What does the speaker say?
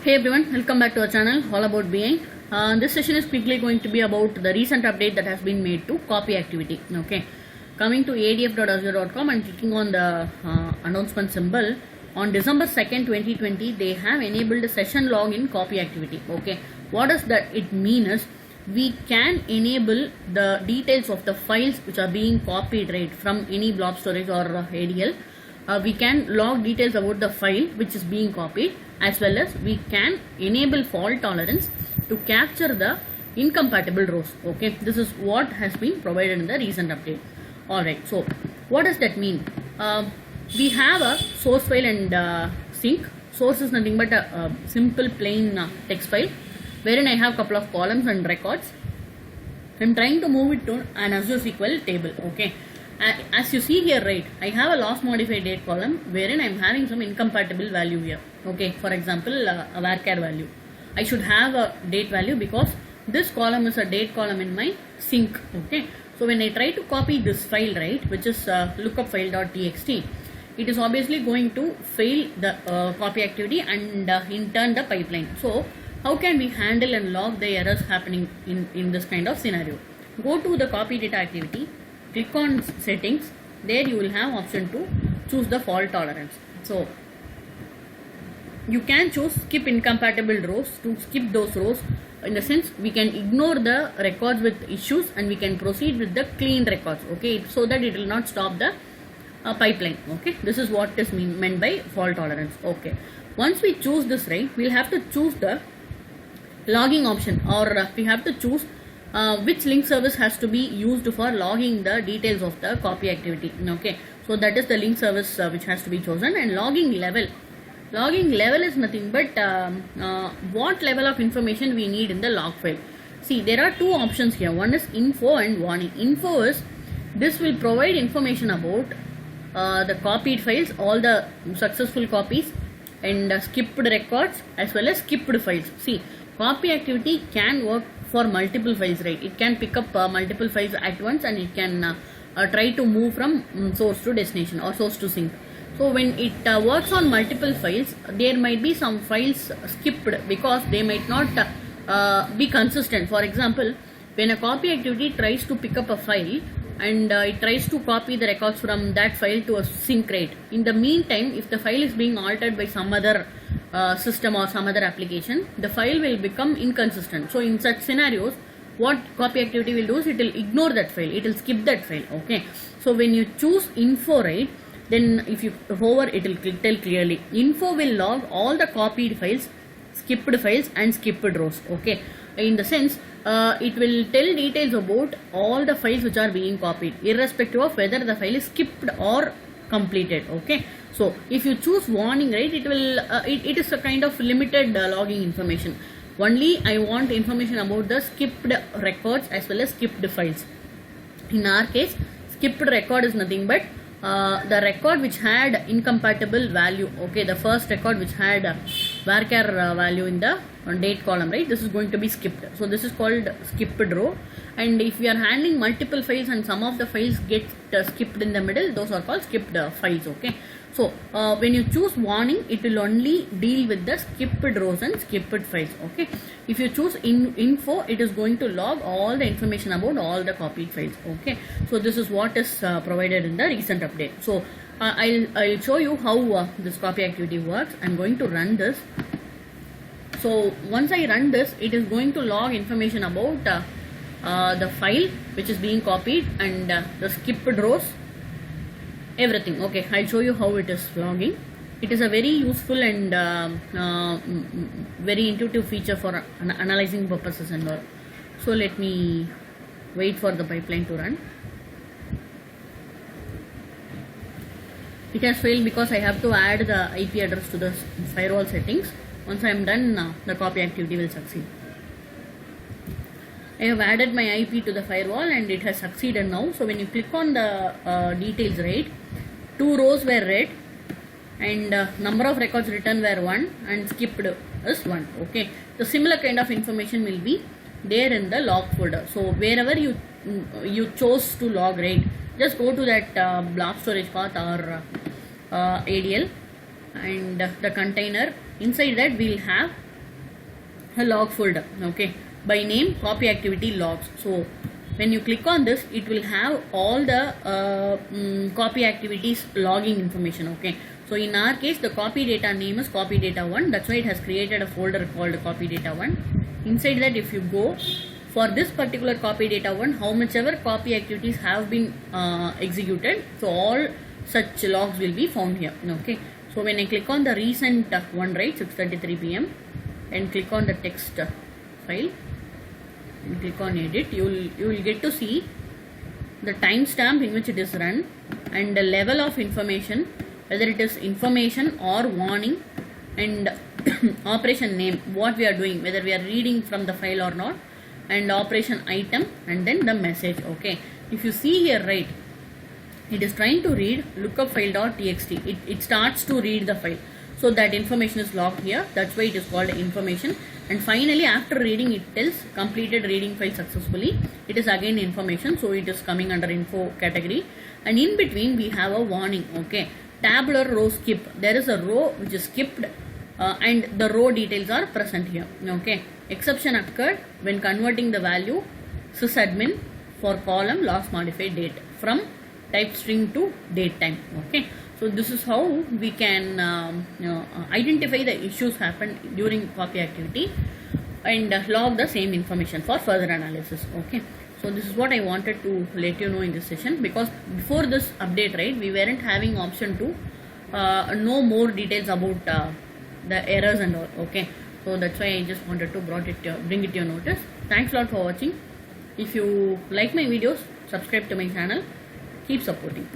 Hey everyone, welcome back to our channel All About Being. This session is quickly going to be about the recent update that has been made to copy activity. Okay, coming to adf.azure.com and clicking on the announcement symbol. On December 2nd, 2020, they have enabled a session log in copy activity. Okay, what does that it mean is we can enable the details of the files which are being copied right from any blob storage or ADL. We can log details about the file which is being copied, as well as we can enable fault tolerance to capture the incompatible rows. Okay, this is what has been provided in the recent update. Alright, so what does that mean? We have a source file and sync. Source is nothing but a simple plain text file wherein I have couple of columns and records. I am trying to move it to an Azure SQL table. Okay, as you see here, right, I have a last modified date column wherein I am having some incompatible value here. Okay, for example, a varchar value. I should have a date value because this column is a date column in my sync. Okay, so when I try to copy this file, right, which is lookupfile.txt, it is obviously going to fail the copy activity and in turn the pipeline. So how can we handle and log the errors happening in this kind of scenario? Go to the copy data activity, click on settings. There you will have option to choose the fault tolerance. So you can choose skip incompatible rows to skip those rows. In the sense, we can ignore the records with issues and we can proceed with the clean records. Okay, so that it will not stop the pipeline. Okay, this is what is meant by fault tolerance. Okay, once we choose this, right, we'll have to choose the logging option, or we have to choose which link service has to be used for logging the details of the copy activity. Okay, so that is the link service which has to be chosen. And logging level is nothing but what level of information we need in the log file. See, there are two options here. One is info and warning. Info is this will provide information about the copied files, all the successful copies, and skipped records as well as skipped files. See, copy activity can work for multiple files, right? It can pick up multiple files at once and it can try to move from source to destination or source to sync. So when it works on multiple files, there might be some files skipped because they might not be consistent. For example, when a copy activity tries to pick up a file and it tries to copy the records from that file to a sync, right? In the meantime, if the file is being altered by some other system or some other application, the file will become inconsistent. So in such scenarios, what copy activity will do is it will ignore that file, it will skip that file. Okay, so when you choose info, right, then if you hover, it will tell clearly info will log all the copied files, skipped files and skipped rows. Okay, in the sense it will tell details about all the files which are being copied irrespective of whether the file is skipped or completed. Okay, so if you choose warning, right, it will it is a kind of limited logging information. Only I want information about the skipped records as well as skipped files. In our case, skipped record is nothing but the record which had incompatible value. Okay, the first record which had varchar value in the date column, right, this is going to be skipped. So this is called skipped row. And if we are handling multiple files and some of the files get skipped in the middle, those are called skipped files. Okay, so when you choose warning, it will only deal with the skipped rows and skipped files. Okay, if you choose info, it is going to log all the information about all the copied files. Okay, so this is what is provided in the recent update. So I'll show you how this copy activity works. I'm going to run this. So once I run this, it is going to log information about the file which is being copied and the skipped rows, everything. Okay, I'll show you how it is logging. It is a very useful and very intuitive feature for analyzing purposes and all. So let me wait for the pipeline to run. It has failed because I have to add the IP address to the firewall settings. Once I am done, the copy activity will succeed. I have added my IP to the firewall and it has succeeded now. So when you click on the details, right, 2 rows were read and number of records written were 1 and skipped is 1. Okay, the similar kind of information will be there in the log folder. So wherever you chose to log, right, just go to that blob storage path or ADL and the container. Inside that we'll have a log folder, okay, by name copy activity logs. So when you click on this, it will have all the copy activities logging information, okay. So in our case, the copy data name is copy data 1. That's why it has created a folder called copy data 1. Inside that, if you go for this particular copy data 1, how much ever copy activities have been executed, so all such logs will be found here, okay. So when I click on the recent one, right, 6:33 p.m. and click on the text file and click on edit, you will get to see the timestamp in which it is run and the level of information, whether it is information or warning, and operation name, what we are doing, whether we are reading from the file or not, and operation item, and then the message, okay. If you see here, right, it is trying to read lookup file.txt. It starts to read the file. So that information is logged here. That's why it is called information. And finally, after reading, it tells completed reading file successfully. It is again information. So it is coming under info category. And in between, we have a warning, okay. Tabular row skip. There is a row which is skipped and the row details are present here, okay. Exception occurred when converting the value sysadmin for column last modified date from type string to date time, okay. So this is how we can identify the issues happened during copy activity and log the same information for further analysis, okay. So this is what I wanted to let you know in this session, because before this update, right, we weren't having option to know more details about the errors and all, okay. So that's why I just wanted to bring it to your notice. Thanks a lot for watching. If you like my videos, subscribe to my channel. Keep supporting.